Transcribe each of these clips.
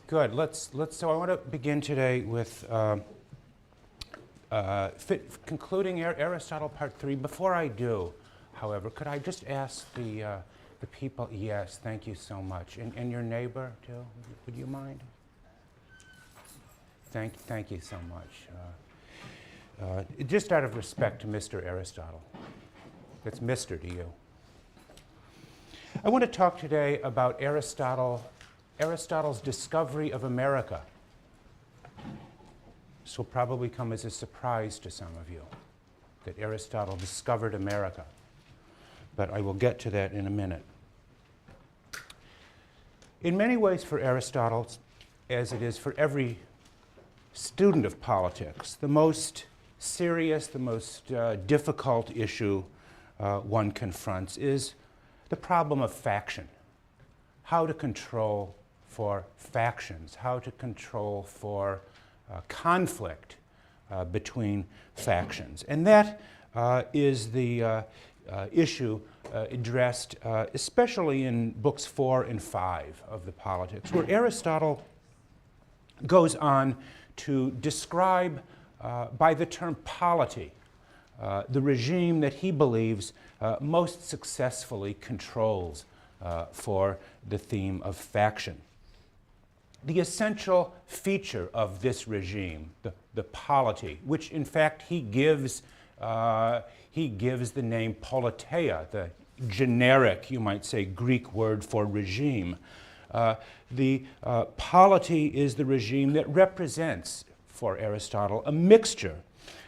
Good. So I want to begin today with concluding Aristotle Part 3. Before I do, however, could I just ask the people? Yes, thank you so much. And your neighbor too. Would you mind? Thank you so much. Just out of respect to Mr. Aristotle. That's Mr. to you. I want to talk today about Aristotle's discovery of America. This will probably come as a surprise to some of you, that Aristotle discovered America. But I will get to that in a minute. In many ways for Aristotle, as it is for every student of politics, the most serious, the most difficult issue one confronts is the problem of faction. How to control for factions, how to control for conflict between factions. And that is the issue addressed especially in books 4 and 5 of the Politics, where Aristotle goes on to describe by the term polity the regime that he believes most successfully controls for the theme of faction. The essential feature of this regime, the polity, which in fact he gives the name politeia, the generic, you might say, Greek word for regime. The polity is the regime that represents, for Aristotle, a mixture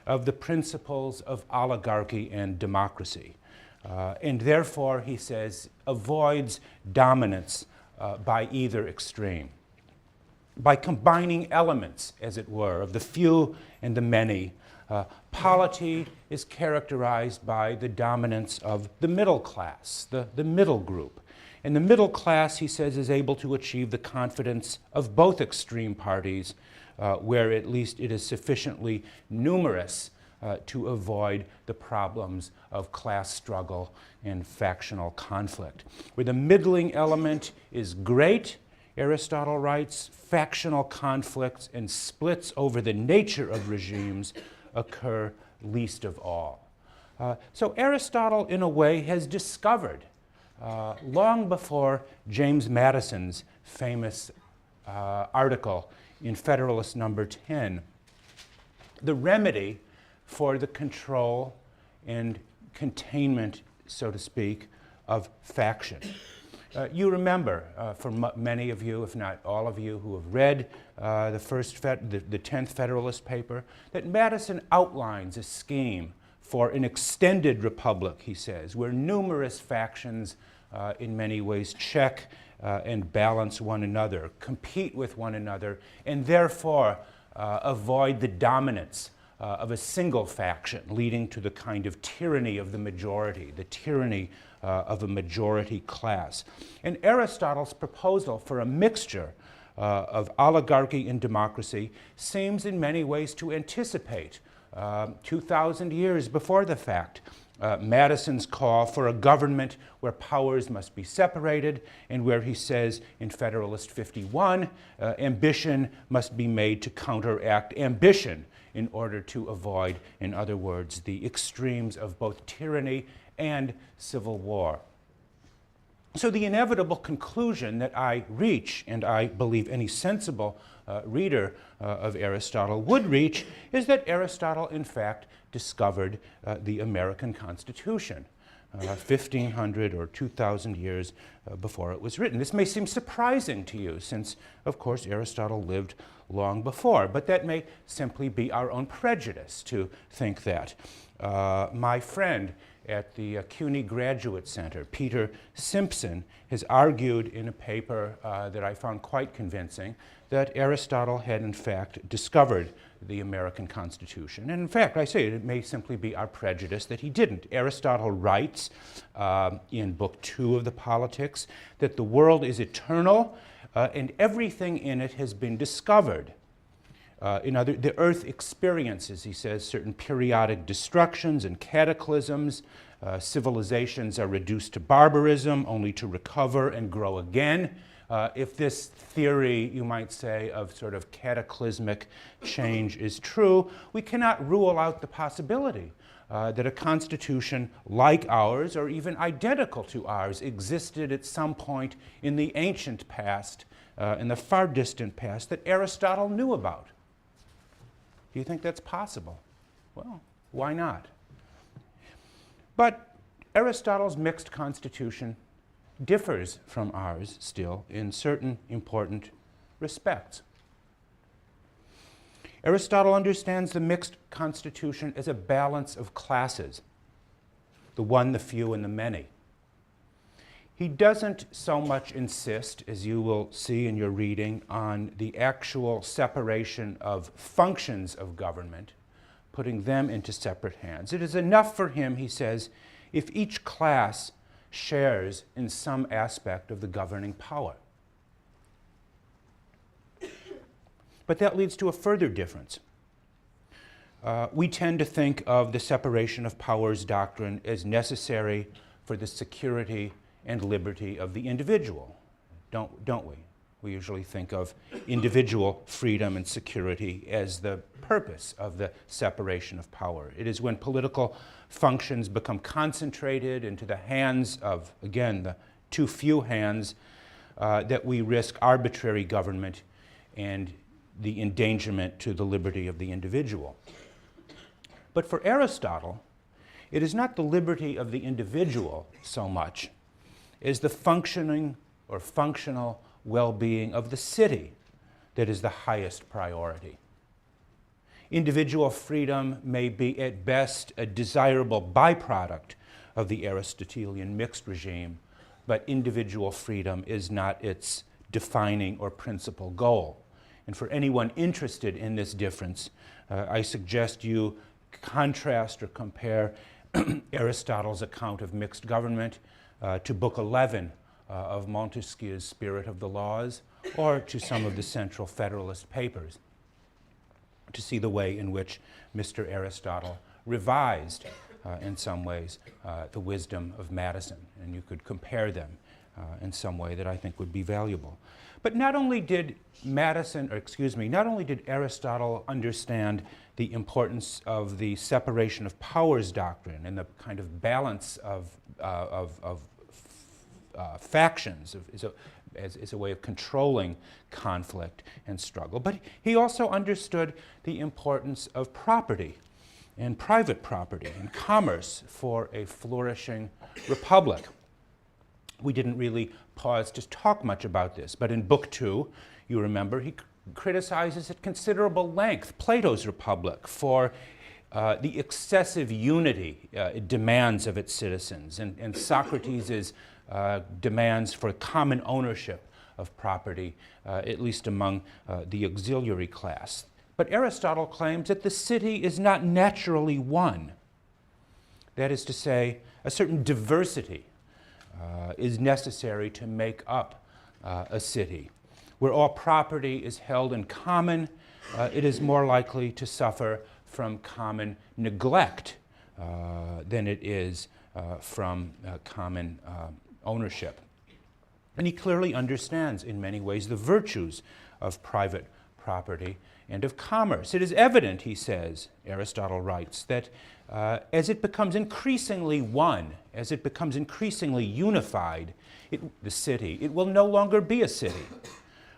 of the principles of oligarchy and democracy. And therefore, he says, avoids dominance by either extreme. By combining elements, as it were, of the few and the many, polity is characterized by the dominance of the middle class, the middle group. And the middle class, he says, is able to achieve the confidence of both extreme parties, where at least it is sufficiently numerous to avoid the problems of class struggle and factional conflict. Where the middling element is great, Aristotle writes, factional conflicts and splits over the nature of regimes occur least of all. So Aristotle, in a way, has discovered, long before James Madison's famous article in Federalist number 10, the remedy for the control and containment, so to speak, of faction. You remember, for many of you, if not all of you, who have read the 10th Federalist paper, that Madison outlines a scheme for an extended republic, he says, where numerous factions in many ways check and balance one another, compete with one another, and therefore avoid the dominance of a single faction, leading to the kind of tyranny of the majority, the tyranny of a majority class. And Aristotle's proposal for a mixture of oligarchy and democracy seems in many ways to anticipate 2,000 years before the fact Madison's call for a government where powers must be separated, and where he says in Federalist 51, ambition must be made to counteract ambition in order to avoid, in other words, the extremes of both tyranny and civil war. So the inevitable conclusion that I reach, and I believe any sensible reader of Aristotle would reach, is that Aristotle, in fact, discovered the American Constitution 1,500 or 2,000 years before it was written. This may seem surprising to you, since, of course, Aristotle lived long before, but that may simply be our own prejudice to think that. My friend at the CUNY Graduate Center, Peter Simpson, has argued in a paper that I found quite convincing that Aristotle had in fact discovered the American Constitution. And in fact, I say it may simply be our prejudice that he didn't. Aristotle writes in Book 2 of the Politics that the world is eternal and everything in it has been discovered. The earth experiences, he says, certain periodic destructions and cataclysms. Civilizations are reduced to barbarism, only to recover and grow again If this theory, you might say, of sort of cataclysmic change is true, we cannot rule out the possibility that a constitution like ours, or even identical to ours, existed at some point in the ancient past, in the far distant past, that Aristotle knew about. Do you think that's possible? Well, why not? But Aristotle's mixed constitution differs from ours still in certain important respects. Aristotle understands the mixed constitution as a balance of classes, the one, the few, and the many. He doesn't so much insist, as you will see in your reading, on the actual separation of functions of government, putting them into separate hands. It is enough for him, he says, if each class shares in some aspect of the governing power. But that leads to a further difference. We tend to think of the separation of powers doctrine as necessary for the security and liberty of the individual, don't we? We usually think of individual freedom and security as the purpose of the separation of power. It is when political functions become concentrated into the hands of, again, the too few hands, that we risk arbitrary government and the endangerment to the liberty of the individual. But for Aristotle, it is not the liberty of the individual so much as the functioning or functional well-being of the city that is the highest priority. Individual freedom may be at best a desirable byproduct of the Aristotelian mixed regime, but individual freedom is not its defining or principal goal. And for anyone interested in this difference, I suggest you contrast or compare Aristotle's account of mixed government to Book 11 of Montesquieu's Spirit of the Laws, or to some of the Central Federalist Papers, to see the way in which Mr. Aristotle revised, in some ways, the wisdom of Madison. And you could compare them in some way that I think would be valuable. But not only did Aristotle understand the importance of the separation of powers doctrine and the kind of balance of factions as a way of controlling conflict and struggle, but he also understood the importance of property and private property and commerce for a flourishing republic. We didn't really pause to talk much about this, but in Book 2, you remember, he criticizes at considerable length Plato's Republic for the excessive unity it demands of its citizens, and Socrates' demands for common ownership of property, at least among the auxiliary class. But Aristotle claims that the city is not naturally one. That is to say, a certain diversity is necessary to make up a city. Where all property is held in common, it is more likely to suffer from common neglect than it is from common ownership. And he clearly understands in many ways the virtues of private property and of commerce. It is evident, he says, Aristotle writes, that as it becomes increasingly one, as it becomes increasingly unified, the city, it will no longer be a city.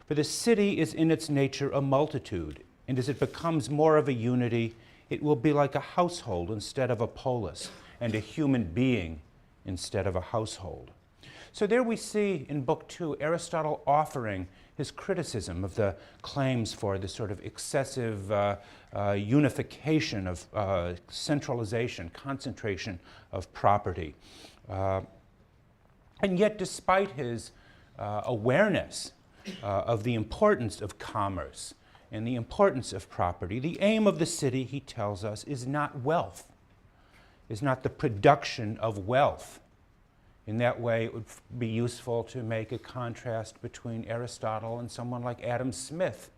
For the city is in its nature a multitude, and as it becomes more of a unity, it will be like a household instead of a polis, and a human being instead of a household. So there we see in Book 2 Aristotle offering his criticism of the claims for the sort of excessive unification of centralization, concentration of property. And yet, despite his awareness of the importance of commerce and the importance of property, the aim of the city, he tells us, is not wealth, is not the production of wealth. In that way, it would be useful to make a contrast between Aristotle and someone like Adam Smith,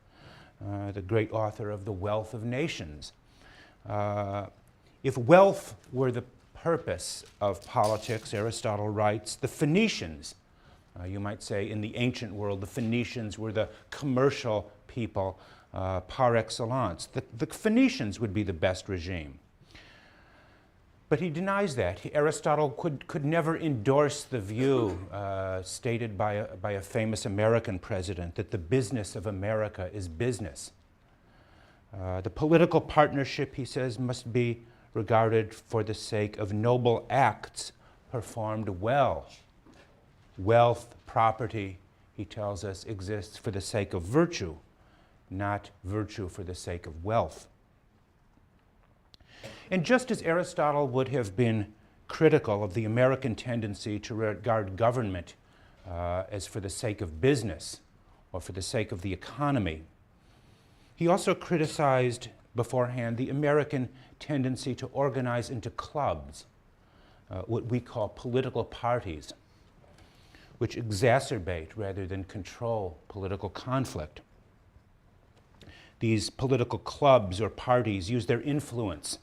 the great author of The Wealth of Nations. If wealth were the purpose of politics, Aristotle writes, the Phoenicians You might say in the ancient world, the Phoenicians were the commercial people par excellence. The Phoenicians would be the best regime. But he denies that. Aristotle could never endorse the view stated by a famous American president that the business of America is business. The political partnership, he says, must be regarded for the sake of noble acts performed well. Wealth, property, he tells us, exists for the sake of virtue, not virtue for the sake of wealth. And just as Aristotle would have been critical of the American tendency to regard government as for the sake of business or for the sake of the economy, he also criticized beforehand the American tendency to organize into clubs, what we call political parties, which exacerbate rather than control political conflict. These political clubs or parties use their influence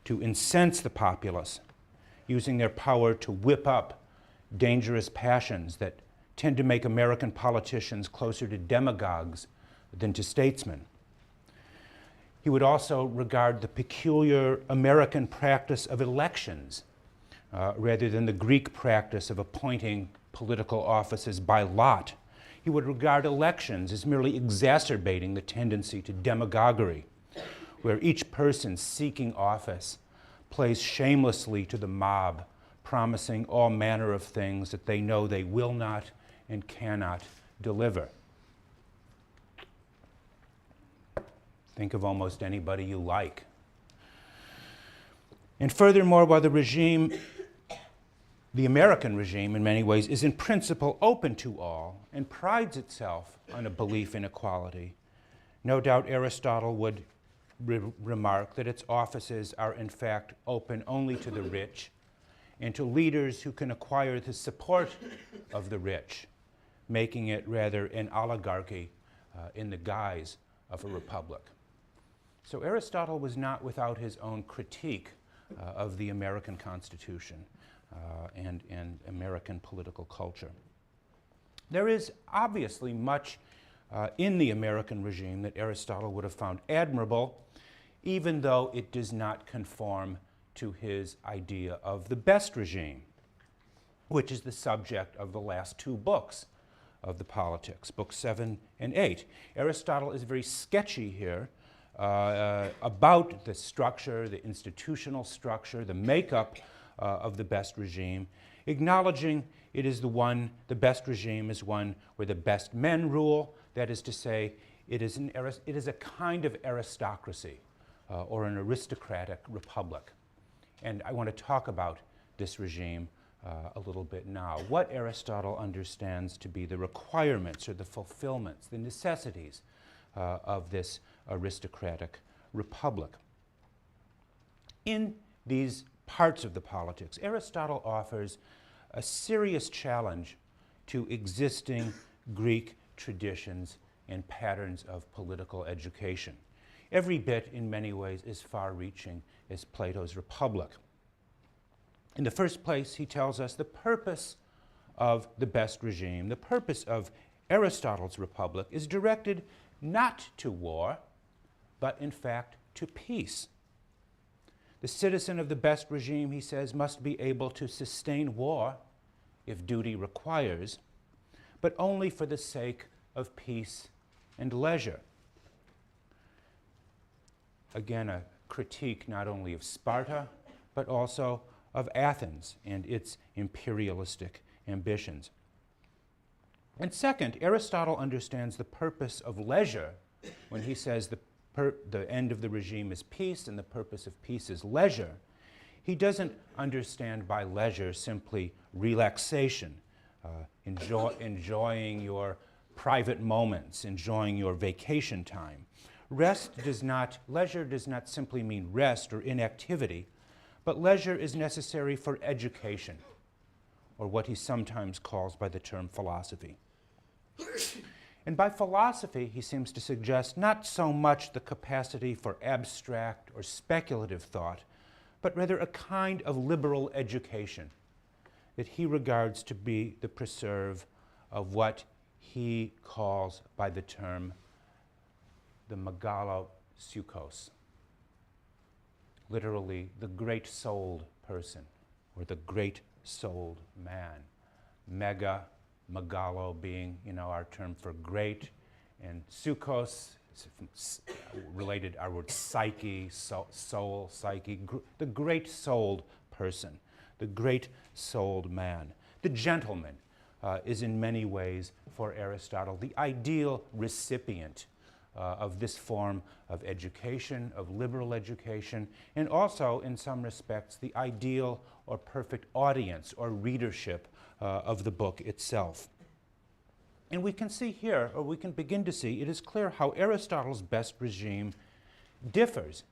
to incense the populace, using their power to whip up dangerous passions that tend to make American politicians closer to demagogues than to statesmen. He would also regard the peculiar American practice of elections rather than the Greek practice of appointing political offices by lot. He would regard elections as merely exacerbating the tendency to demagoguery, where each person seeking office plays shamelessly to the mob, promising all manner of things that they know they will not and cannot deliver. Think of almost anybody you like. And furthermore, while the regime, the American regime in many ways, is in principle open to all and prides itself on a belief in equality, no doubt Aristotle would remark that its offices are in fact open only to the rich and to leaders who can acquire the support of the rich, making it rather an oligarchy in the guise of a republic. So Aristotle was not without his own critique of the American Constitution and American political culture. There is obviously much in the American regime that Aristotle would have found admirable, even though it does not conform to his idea of the best regime, which is the subject of the last two books of the Politics, books 7 and 8. Aristotle is very sketchy here about the structure, the institutional structure, the makeup of the best regime, acknowledging it is the best regime is one where the best men rule. That is to say, it is a kind of aristocracy or an aristocratic republic. And I want to talk about this regime a little bit now. What Aristotle understands to be the requirements or the fulfillments, the necessities of this aristocratic republic. In these parts of the Politics, Aristotle offers a serious challenge to existing Greek traditions and patterns of political education. Every bit, in many ways, is far-reaching as Plato's Republic. In the first place, he tells us the purpose of the best regime, the purpose of Aristotle's Republic, is directed not to war, but in fact to peace. The citizen of the best regime, he says, must be able to sustain war if duty requires, but only for the sake of peace and leisure. Again, a critique not only of Sparta, but also of Athens and its imperialistic ambitions. And second, Aristotle understands the purpose of leisure when he says the end of the regime is peace and the purpose of peace is leisure. He doesn't understand by leisure simply relaxation, enjoying your private moments, enjoying your vacation time. Leisure does not simply mean rest or inactivity, but leisure is necessary for education, or what he sometimes calls by the term philosophy. And by philosophy, he seems to suggest not so much the capacity for abstract or speculative thought, but rather a kind of liberal education that he regards to be the preserve of what he calls by the term the megalopsychos, literally the great-souled person, or the great-souled man. Megalo being, our term for great, and psychos, related our word psyche, soul, psyche, the great-souled person, the great-souled man. The gentleman is in many ways, for Aristotle, the ideal recipient of this form of education, of liberal education, and also, in some respects, the ideal or perfect audience or readership of the book itself. And we can see here, or we can begin to see, it is clear how Aristotle's best regime differs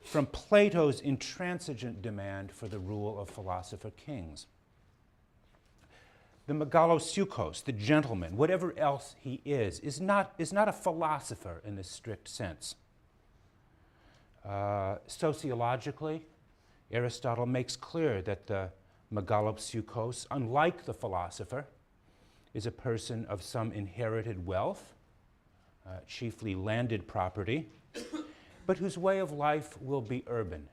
from Plato's intransigent demand for the rule of philosopher kings. The megalopsychos, the gentleman, whatever else he is not a philosopher in the strict sense. Sociologically, Aristotle makes clear that the megalopsychos, unlike the philosopher, is a person of some inherited wealth, chiefly landed property, but whose way of life will be urban.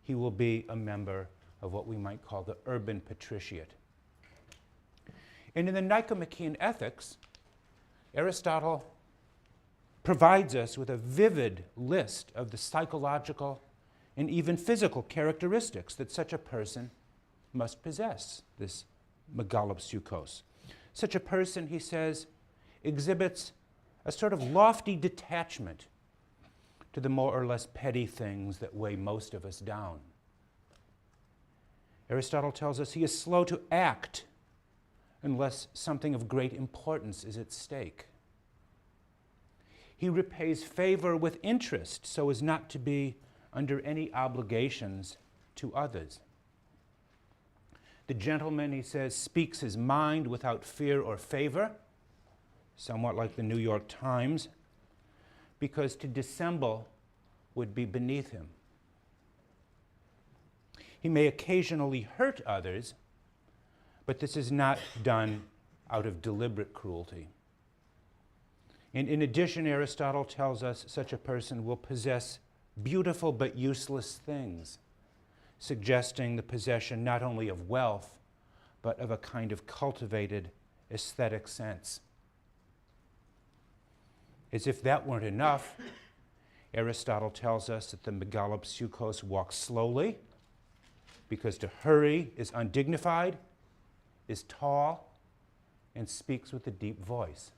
He will be a member of what we might call the urban patriciate. And in the Nicomachean Ethics, Aristotle provides us with a vivid list of the psychological and even physical characteristics that such a person must possess, this megalopsychos. Such a person, he says, exhibits a sort of lofty detachment to the more or less petty things that weigh most of us down. Aristotle tells us he is slow to act unless something of great importance is at stake. He repays favor with interest so as not to be under any obligations to others. The gentleman, he says, speaks his mind without fear or favor, somewhat like the New York Times, because to dissemble would be beneath him. He may occasionally hurt others, but this is not done out of deliberate cruelty. And in addition, Aristotle tells us such a person will possess beautiful but useless things, suggesting the possession not only of wealth, but of a kind of cultivated aesthetic sense. As if that weren't enough, Aristotle tells us that the megalopsychos walks slowly, because to hurry is undignified, is tall, and speaks with a deep voice.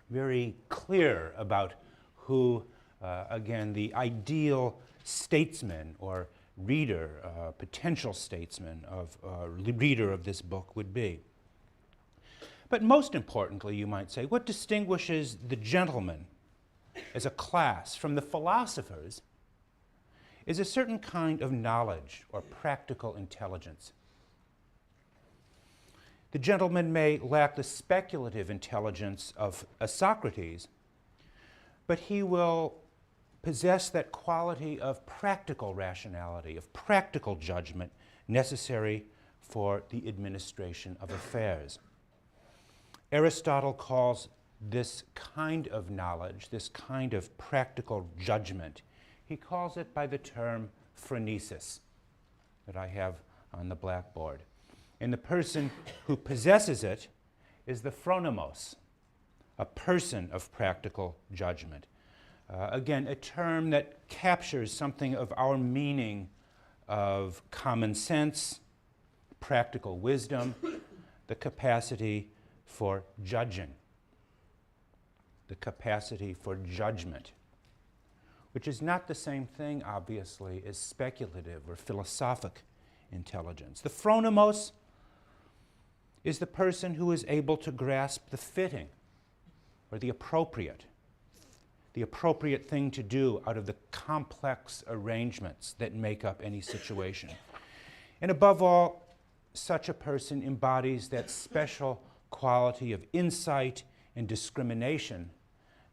Very clear about who, again, the ideal statesman or reader, potential statesman reader of this book would be. But most importantly, you might say, what distinguishes the gentleman as a class from the philosophers is a certain kind of knowledge or practical intelligence. The gentleman may lack the speculative intelligence of a Socrates, but he will possess that quality of practical rationality, of practical judgment necessary for the administration of affairs. Aristotle calls this kind of knowledge, this kind of practical judgment, he calls it by the term phronesis that I have on the blackboard. And the person who possesses it is the phronimos, a person of practical judgment. Again, a term that captures something of our meaning of common sense, practical wisdom, the capacity for judging, the capacity for judgment, which is not the same thing, obviously, as speculative or philosophic intelligence. The phronimos is the person who is able to grasp the fitting or the appropriate thing to do out of the complex arrangements that make up any situation. And above all, such a person embodies that special quality of insight and discrimination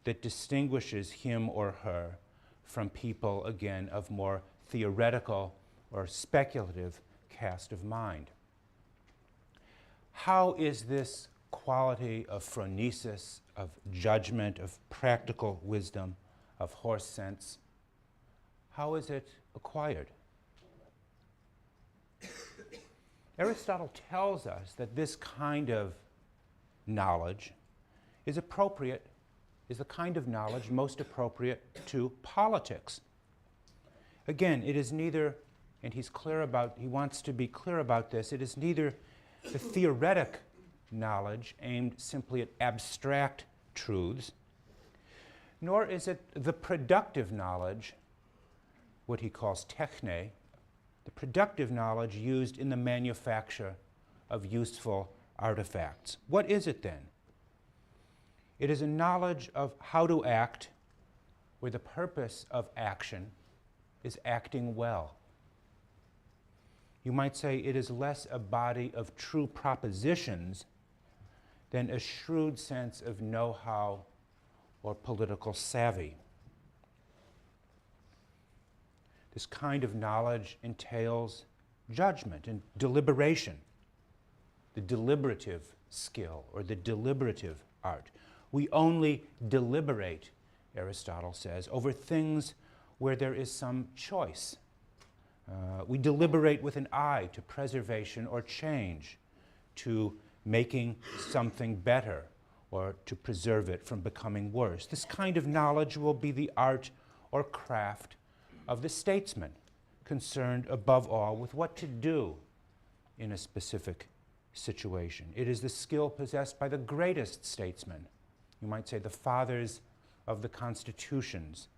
that distinguishes him or her from people, again, of more theoretical or speculative cast of mind. How is this quality of phronesis, of judgment, of practical wisdom, of horse sense, how is it acquired? Aristotle tells us that this kind of knowledge is appropriate, is the kind of knowledge most appropriate to politics. Again, it is neither, and he wants to be clear about this, it is neither the theoretic knowledge aimed simply at abstract truths, nor is it the productive knowledge, what he calls techne, the productive knowledge used in the manufacture of useful artifacts. What is it then? It is a knowledge of how to act where the purpose of action is acting well. You might say it is less a body of true propositions than a shrewd sense of know-how or political savvy. This kind of knowledge entails judgment and deliberation, the deliberative skill or the deliberative art. We only deliberate, Aristotle says, over things where there is some choice. We deliberate with an eye to preservation or change, to making something better, or to preserve it from becoming worse. This kind of knowledge will be the art or craft of the statesman, concerned above all with what to do in a specific situation. It is the skill possessed by the greatest statesmen, you might say the fathers of the constitutions,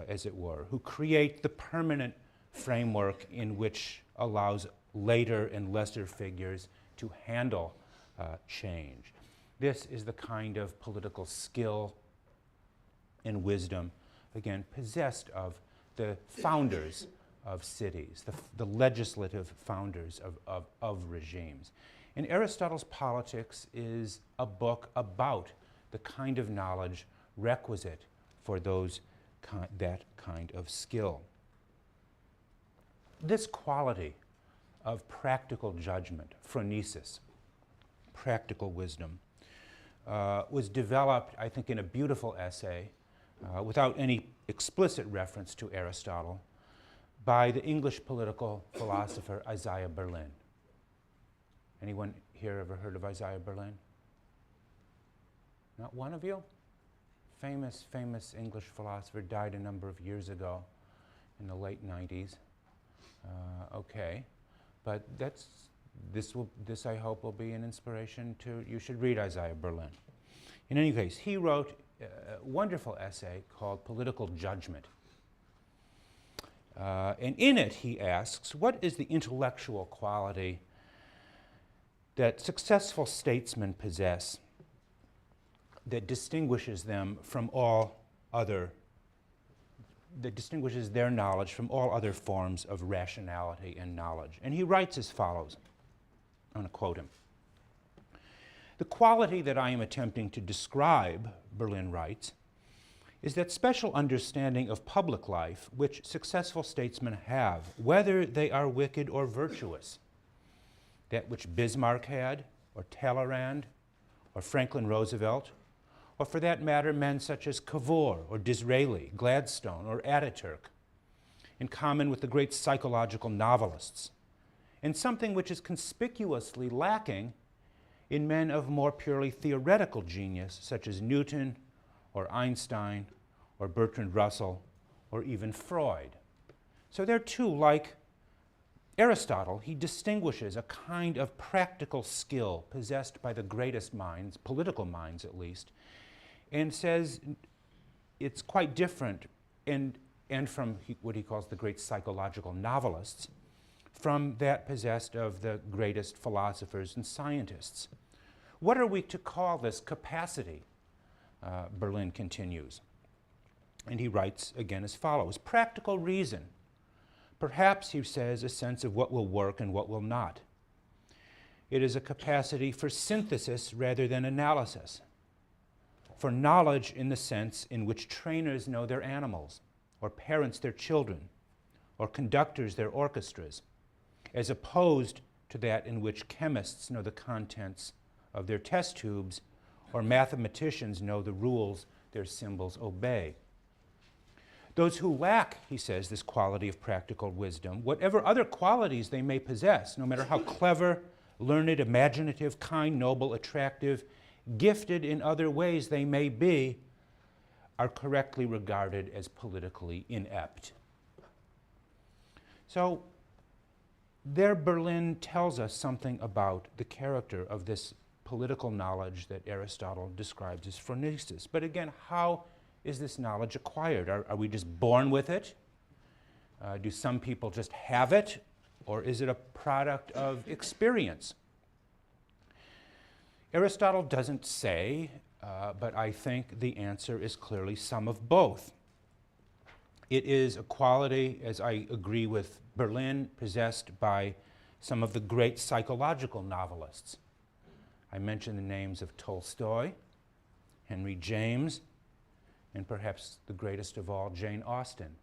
as it were, who create the permanent framework in which allows later and lesser figures to handle change. This is the kind of political skill and wisdom, again, possessed of the founders of cities, the legislative founders of regimes. And Aristotle's Politics is a book about the kind of knowledge requisite for that kind of skill. This quality of practical judgment, phronesis, practical wisdom, was developed, I think, in a beautiful essay, without any explicit reference to Aristotle, by the English political philosopher Isaiah Berlin. Anyone here ever heard of Isaiah Berlin? Not one of you? Famous English philosopher, died a number of years ago in the late 90s. Okay, but this I hope will be an inspiration to, you should read Isaiah Berlin. In any case, he wrote a wonderful essay called Political Judgment. And in it he asks, what is the intellectual quality that successful statesmen possess that distinguishes them from all other, that distinguishes their knowledge from all other forms of rationality and knowledge? And he writes as follows. I'm going to quote him. The quality that I am attempting to describe, Berlin writes, is that special understanding of public life which successful statesmen have, whether they are wicked or virtuous. That which Bismarck had, or Talleyrand, or Franklin Roosevelt, or for that matter, men such as Cavour, or Disraeli, Gladstone, or Ataturk, in common with the great psychological novelists, and something which is conspicuously lacking in men of more purely theoretical genius, such as Newton, or Einstein, or Bertrand Russell, or even Freud. So there too, like Aristotle, he distinguishes a kind of practical skill possessed by the greatest minds, political minds at least, and says it's quite different, and from what he calls the great psychological novelists, from that possessed of the greatest philosophers and scientists. What are we to call this capacity? Berlin continues. And he writes again as follows. Practical reason. Perhaps, he says, a sense of what will work and what will not. It is a capacity for synthesis rather than analysis, for knowledge in the sense in which trainers know their animals, or parents their children, or conductors their orchestras, as opposed to that in which chemists know the contents of their test tubes or mathematicians know the rules their symbols obey. Those who lack, he says, this quality of practical wisdom, whatever other qualities they may possess, no matter how clever, learned, imaginative, kind, noble, attractive, gifted in other ways they may be, are correctly regarded as politically inept. So there Berlin tells us something about the character of this political knowledge that Aristotle describes as phronesis. But again, how is this knowledge acquired? Are we just born with it? Do some people just have it? Or is it a product of experience? Aristotle doesn't say, but I think the answer is clearly some of both. It is a quality, as I agree with Berlin, possessed by some of the great psychological novelists. I mentioned the names of Tolstoy, Henry James, and perhaps the greatest of all, Jane Austen,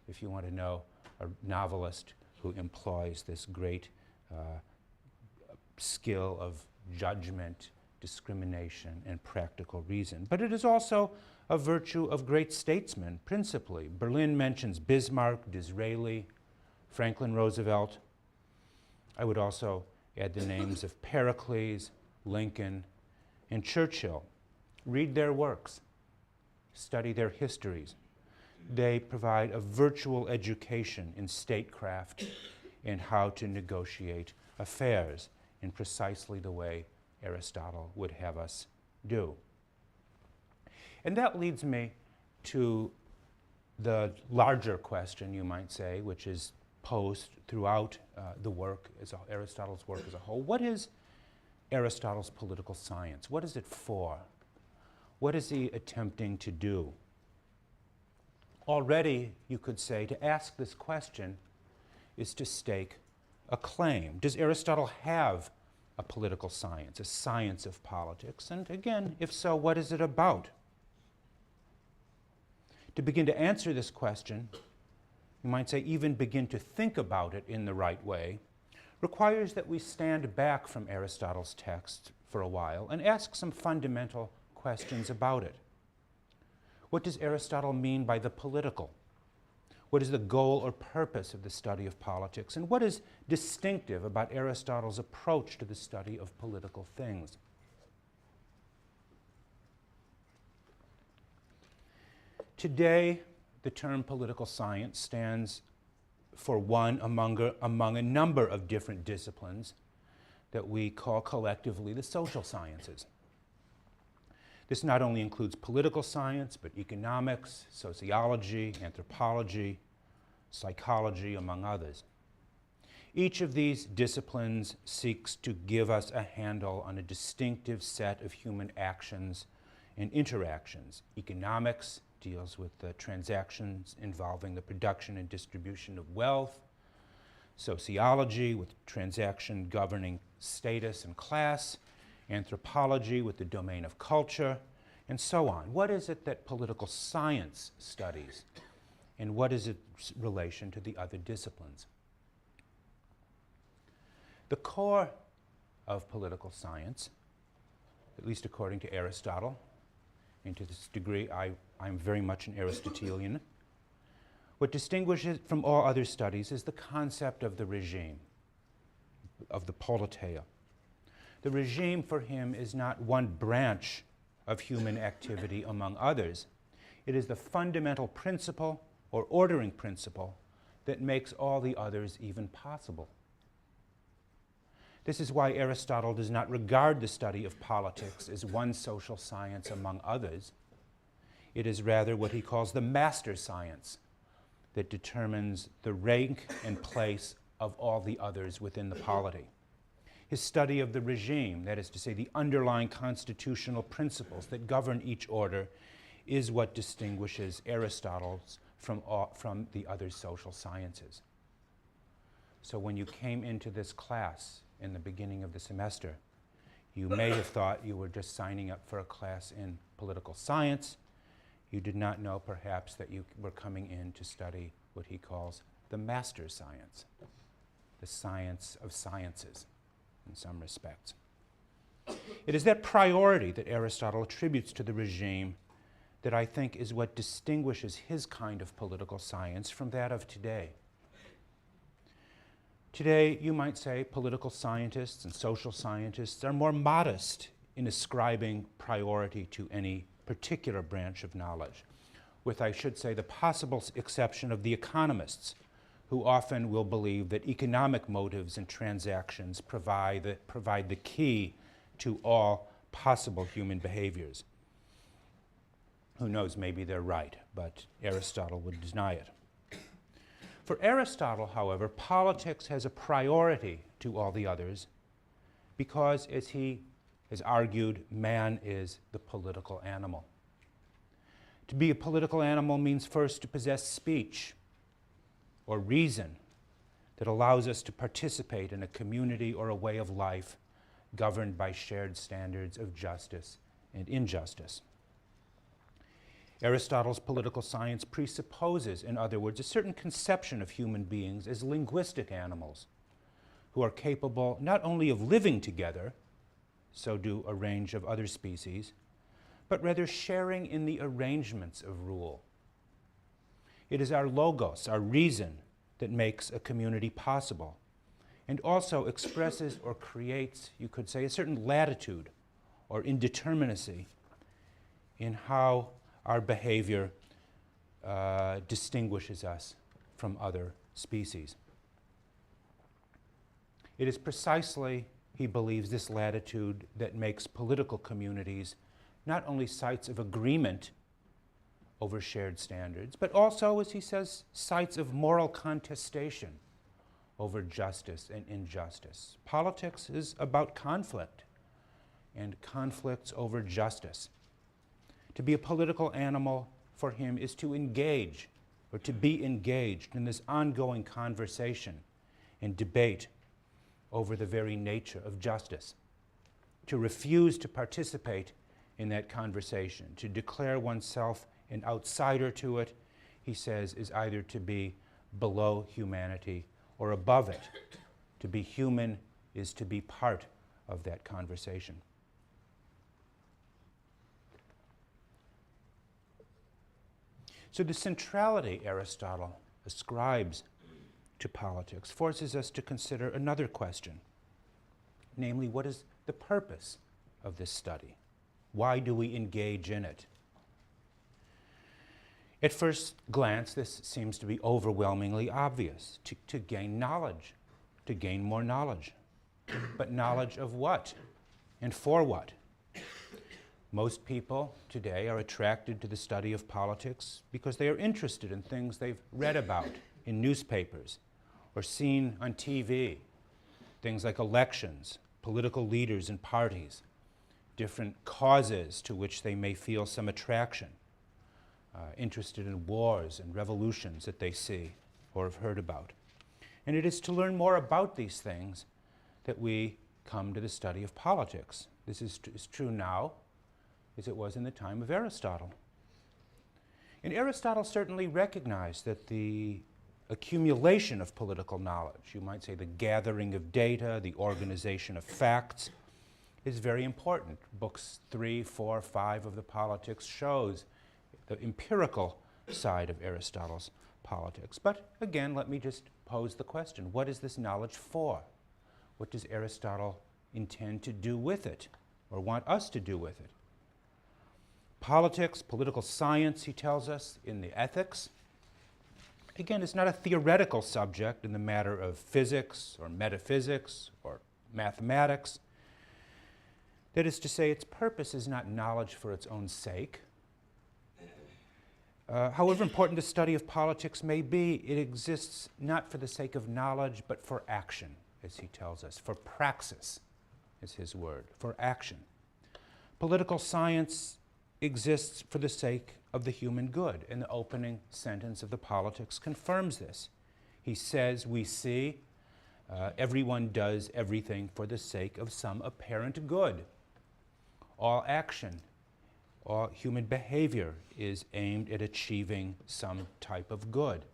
if you want to know a novelist who employs this great skill of judgment, discrimination, and practical reason. But it is also a virtue of great statesmen, principally. Berlin mentions Bismarck, Disraeli, Franklin Roosevelt. I would also add the names of Pericles, Lincoln, and Churchill. Read their works. Study their histories. They provide a virtual education in statecraft and how to negotiate affairs in precisely the way Aristotle would have us do. And that leads me to the larger question, you might say, which is posed throughout the work, Aristotle's work as a whole. What is Aristotle's political science? What is it for? What is he attempting to do? Already, you could say, to ask this question is to stake a claim. Does Aristotle have a political science, a science of politics? And again, if so, what is it about? To begin to answer this question, you might say even begin to think about it in the right way, requires that we stand back from Aristotle's text for a while and ask some fundamental questions about it. What does Aristotle mean by the political? What is the goal or purpose of the study of politics? And what is distinctive about Aristotle's approach to the study of political things? Today, the term political science stands for one among a number of different disciplines that we call collectively the social sciences. This not only includes political science, but economics, sociology, anthropology, psychology, among others. Each of these disciplines seeks to give us a handle on a distinctive set of human actions and interactions. Economics deals with the transactions involving the production and distribution of wealth. Sociology with transaction governing status and class. Anthropology with the domain of culture, and so on. What is it that political science studies, and what is its relation to the other disciplines? The core of political science, at least according to Aristotle, and to this degree I'm very much an Aristotelian, what distinguishes it from all other studies is the concept of the regime, of the politeia. The regime for him is not one branch of human activity among others. It is the fundamental principle or ordering principle that makes all the others even possible. This is why Aristotle does not regard the study of politics as one social science among others. It is rather what he calls the master science that determines the rank and place of all the others within the polity. His study of the regime, that is to say, the underlying constitutional principles that govern each order, is what distinguishes Aristotle from the other social sciences. So when you came into this class in the beginning of the semester, you may have thought you were just signing up for a class in political science. You did not know, perhaps, that you were coming in to study what he calls the master science, the science of sciences in some respects. It is that priority that Aristotle attributes to the regime that I think is what distinguishes his kind of political science from that of today. Today, you might say political scientists and social scientists are more modest in ascribing priority to any particular branch of knowledge, with, I should say, the possible exception of the economists, who often will believe that economic motives and transactions provide the key to all possible human behaviors. Who knows, maybe they're right, but Aristotle would deny it. For Aristotle, however, politics has a priority to all the others because, as he has argued, man is the political animal. To be a political animal means first to possess speech or reason that allows us to participate in a community or a way of life governed by shared standards of justice and injustice. Aristotle's political science presupposes, in other words, a certain conception of human beings as linguistic animals who are capable not only of living together, so do a range of other species, but rather sharing in the arrangements of rule. It is our logos, our reason, that makes a community possible, and also expresses or creates, you could say, a certain latitude or indeterminacy in how our behavior distinguishes us from other species. It is precisely, he believes, this latitude that makes political communities not only sites of agreement over shared standards, but also, as he says, sites of moral contestation over justice and injustice. Politics is about conflict and conflicts over justice. To be a political animal for him is to engage or to be engaged in this ongoing conversation and debate over the very nature of justice. To refuse to participate in that conversation, to declare oneself an outsider to it, he says, is either to be below humanity or above it. To be human is to be part of that conversation. So the centrality Aristotle ascribes to politics forces us to consider another question, namely, what is the purpose of this study? Why do we engage in it? At first glance, this seems to be overwhelmingly obvious, to gain knowledge, to gain more knowledge. But knowledge of what and for what? Most people today are attracted to the study of politics because they are interested in things they've read about in newspapers or seen on TV, things like elections, political leaders and parties, different causes to which they may feel some attraction, interested in wars and revolutions that they see or have heard about. And it is to learn more about these things that we come to the study of politics. This is true now as it was in the time of Aristotle. And Aristotle certainly recognized that the accumulation of political knowledge, you might say the gathering of data, the organization of facts, is very important. Books 3, 4, 5 of the Politics shows the empirical side of Aristotle's politics. But again, let me just pose the question, what is this knowledge for? What does Aristotle intend to do with it, or want us to do with it? Politics, political science, he tells us, in the ethics, again, it's not a theoretical subject in the matter of physics or metaphysics or mathematics. That is to say, its purpose is not knowledge for its own sake. However important the study of politics may be, it exists not for the sake of knowledge, but for action, as he tells us, for praxis is his word, for action. Political science exists for the sake of the human good, and the opening sentence of the Politics confirms this. He says, we see, everyone does everything for the sake of some apparent good. All action, all human behavior is aimed at achieving some type of good.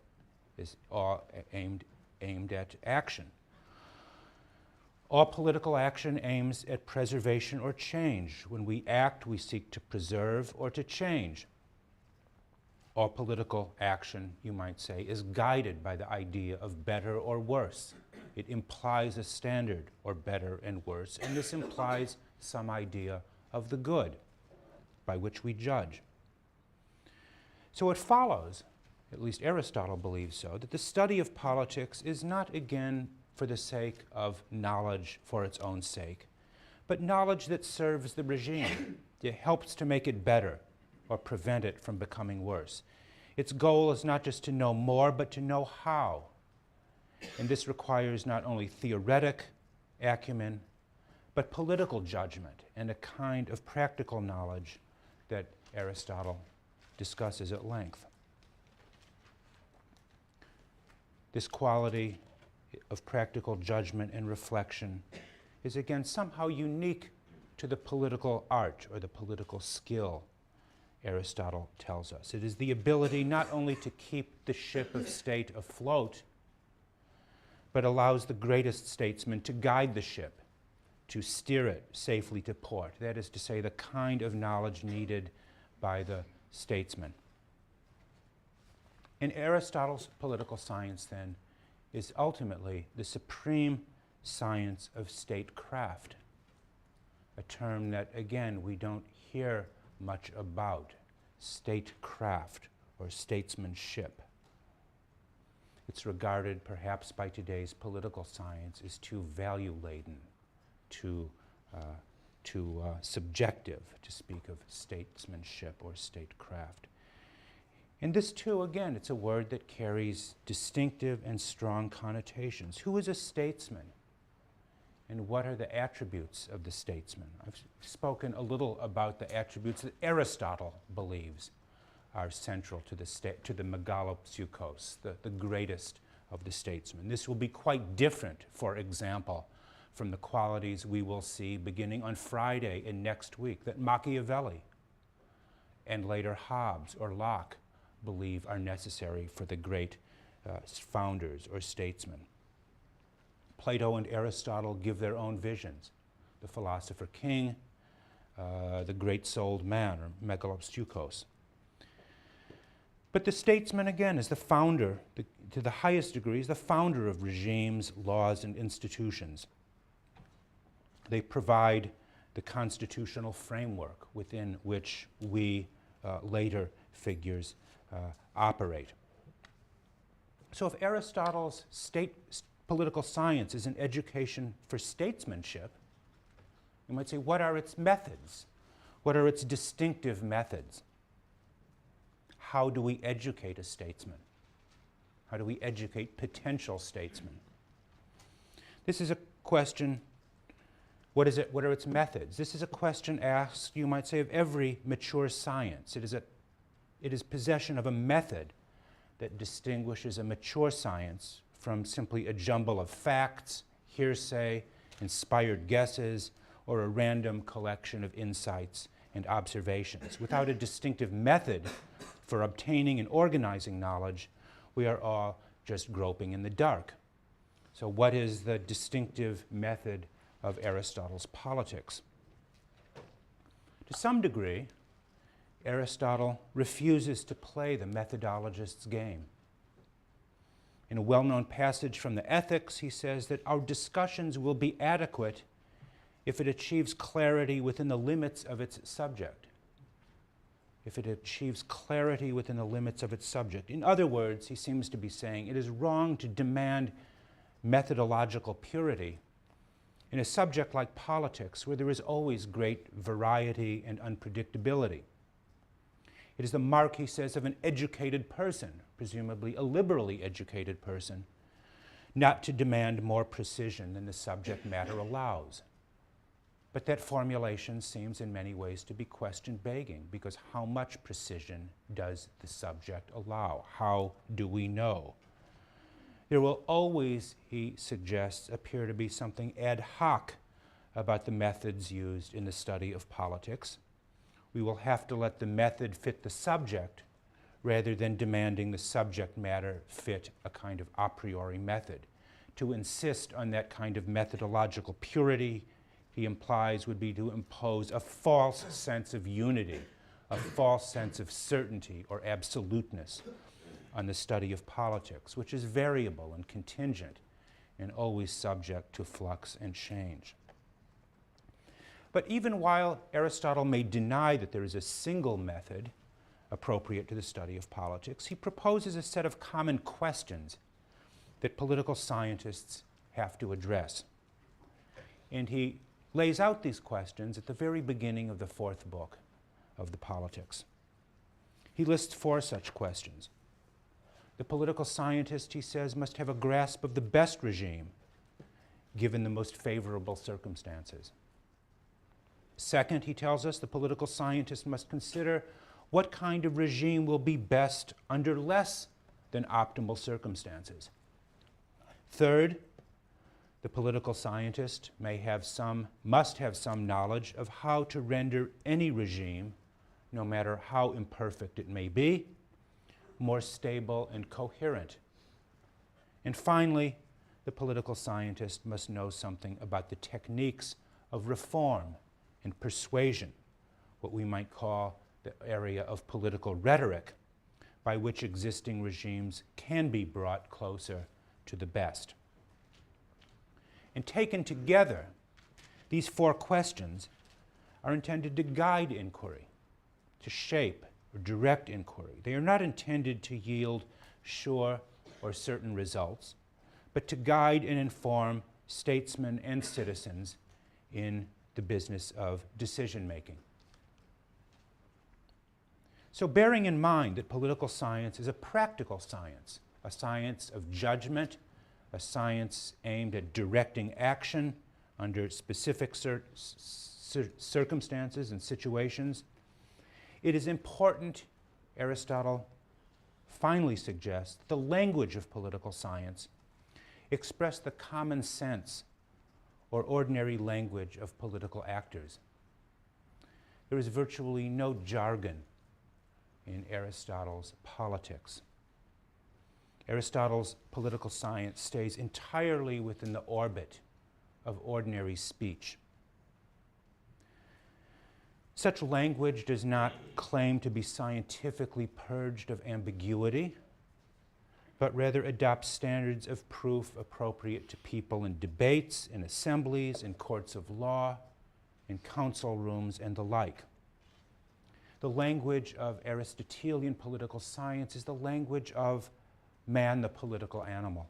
is all aimed at action. All political action aims at preservation or change. When we act, we seek to preserve or to change. All political action, you might say, is guided by the idea of better or worse. It implies a standard, or better and worse, and this implies some idea of the good by which we judge. So it follows, at least Aristotle believes so, that the study of politics is not, again, for the sake of knowledge for its own sake, but knowledge that serves the regime. It helps to make it better or prevent it from becoming worse. Its goal is not just to know more, but to know how. And this requires not only theoretic acumen, but political judgment and a kind of practical knowledge that Aristotle discusses at length. This quality of practical judgment and reflection is again somehow unique to the political art or the political skill, Aristotle tells us. It is the ability not only to keep the ship of state afloat, but allows the greatest statesman to guide the ship, to steer it safely to port. That is to say, the kind of knowledge needed by the statesman. And Aristotle's political science, then, is ultimately the supreme science of statecraft, a term that, again, we don't hear much about, statecraft or statesmanship. It's regarded, perhaps by today's political science, as too value-laden, too subjective to speak of statesmanship or statecraft. And this, too, again, it's a word that carries distinctive and strong connotations. Who is a statesman? And what are the attributes of the statesman? I've spoken a little about the attributes that Aristotle believes are central to the megalopsychos, the greatest of the statesmen. This will be quite different, for example, from the qualities we will see beginning on Friday and next week that Machiavelli and later Hobbes or Locke believe are necessary for the great founders or statesmen. Plato and Aristotle give their own visions. The philosopher king, the great-souled man, or megalopsychos. But the statesman, again, is the founder, to the highest degree, is the founder of regimes, laws, and institutions. They provide the constitutional framework within which we later figures operate. So if Aristotle's political science is an education for statesmanship, you might say, what are its methods? What are its distinctive methods? How do we educate a statesman? How do we educate potential statesmen? This is a question, what are its methods? This is a question asked, you might say, of every mature science. It is possession of a method that distinguishes a mature science from simply a jumble of facts, hearsay, inspired guesses, or a random collection of insights and observations. Without a distinctive method for obtaining and organizing knowledge, we are all just groping in the dark. So what is the distinctive method of Aristotle's politics? To some degree, Aristotle refuses to play the methodologist's game. In a well-known passage from the Ethics, he says that our discussions will be adequate if it achieves clarity within the limits of its subject. If it achieves clarity within the limits of its subject. In other words, he seems to be saying it is wrong to demand methodological purity in a subject like politics, where there is always great variety and unpredictability. It is the mark, he says, of an educated person, presumably a liberally educated person, not to demand more precision than the subject matter allows. But that formulation seems in many ways to be question-begging, because how much precision does the subject allow? How do we know? There will always, he suggests, appear to be something ad hoc about the methods used in the study of politics. We will have to let the method fit the subject rather than demanding the subject matter fit a kind of a priori method. To insist on that kind of methodological purity, he implies, would be to impose a false sense of unity, a false sense of certainty or absoluteness on the study of politics, which is variable and contingent and always subject to flux and change. But even while Aristotle may deny that there is a single method appropriate to the study of politics, he proposes a set of common questions that political scientists have to address. And he lays out these questions at the very beginning of the fourth book of the Politics. He lists 4 such questions. The political scientist, he says, must have a grasp of the best regime given the most favorable circumstances. Second, he tells us the political scientist must consider what kind of regime will be best under less than optimal circumstances. Third, the political scientist must have some knowledge of how to render any regime, no matter how imperfect it may be, more stable and coherent. And finally, the political scientist must know something about the techniques of reform and persuasion, what we might call the area of political rhetoric, by which existing regimes can be brought closer to the best. And taken together, these 4 questions are intended to guide inquiry, to shape or direct inquiry. They are not intended to yield sure or certain results, but to guide and inform statesmen and citizens in the business of decision-making. So bearing in mind that political science is a practical science, a science of judgment, a science aimed at directing action under specific circumstances and situations, it is important, Aristotle finally suggests, that the language of political science express the common sense or ordinary language of political actors. There is virtually no jargon in Aristotle's politics. Aristotle's political science stays entirely within the orbit of ordinary speech. Such language does not claim to be scientifically purged of ambiguity, but rather adopts standards of proof appropriate to people in debates, in assemblies, in courts of law, in council rooms, and the like. The language of Aristotelian political science is the language of man, the political animal.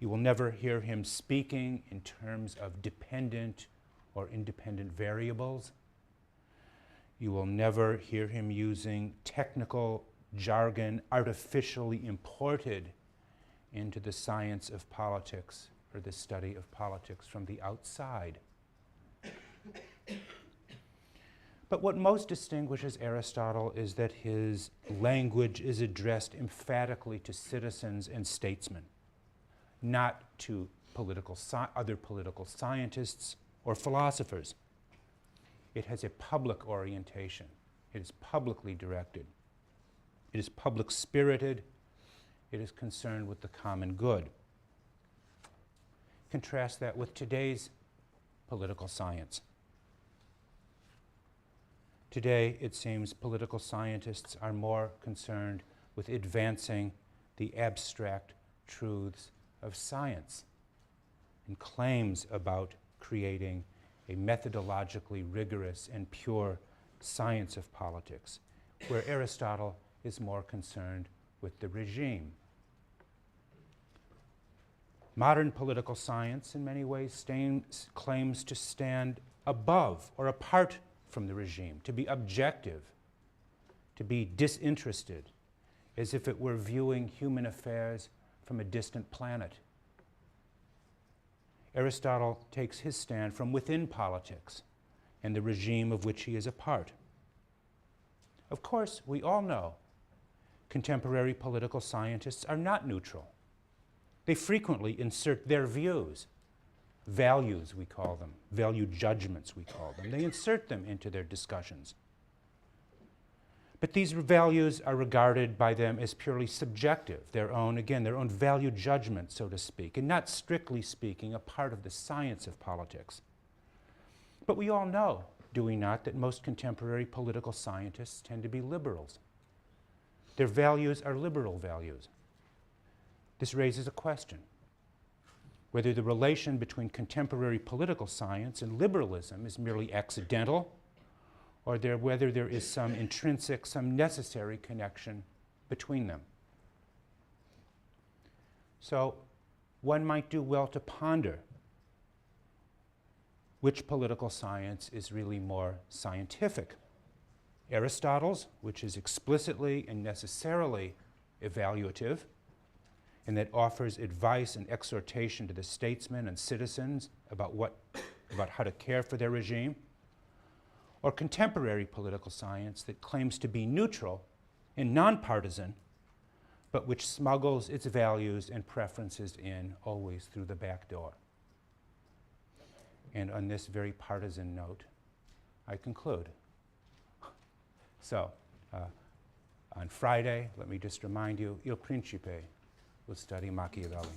You will never hear him speaking in terms of dependent or independent variables. You will never hear him using technical jargon artificially imported into the science of politics or the study of politics from the outside. But what most distinguishes Aristotle is that his language is addressed emphatically to citizens and statesmen, not to other political scientists or philosophers. It has a public orientation. It is publicly directed. It is public-spirited. It is concerned with the common good. Contrast that with today's political science. Today, it seems political scientists are more concerned with advancing the abstract truths of science and claims about creating a methodologically rigorous and pure science of politics, where Aristotle is more concerned with the regime. Modern political science, in many ways, claims to stand above or apart from the regime, to be objective, to be disinterested, as if it were viewing human affairs from a distant planet. Aristotle takes his stand from within politics and the regime of which he is a part. Of course, we all know contemporary political scientists are not neutral. They frequently insert their views, values we call them, value judgments we call them. They insert them into their discussions. But these values are regarded by them as purely subjective, their own value judgment, so to speak, and not strictly speaking a part of the science of politics. But we all know, do we not, that most contemporary political scientists tend to be liberals. Their values are liberal values. This raises a question, whether the relation between contemporary political science and liberalism is merely accidental, or whether there is some intrinsic, some necessary connection between them. So one might do well to ponder which political science is really more scientific. Aristotle's, which is explicitly and necessarily evaluative, and that offers advice and exhortation to the statesmen and citizens about how to care for their regime, or contemporary political science that claims to be neutral and nonpartisan, but which smuggles its values and preferences in always through the back door. And on this very partisan note, I conclude. So, on Friday, let me just remind you, Il Principe will study Machiavelli.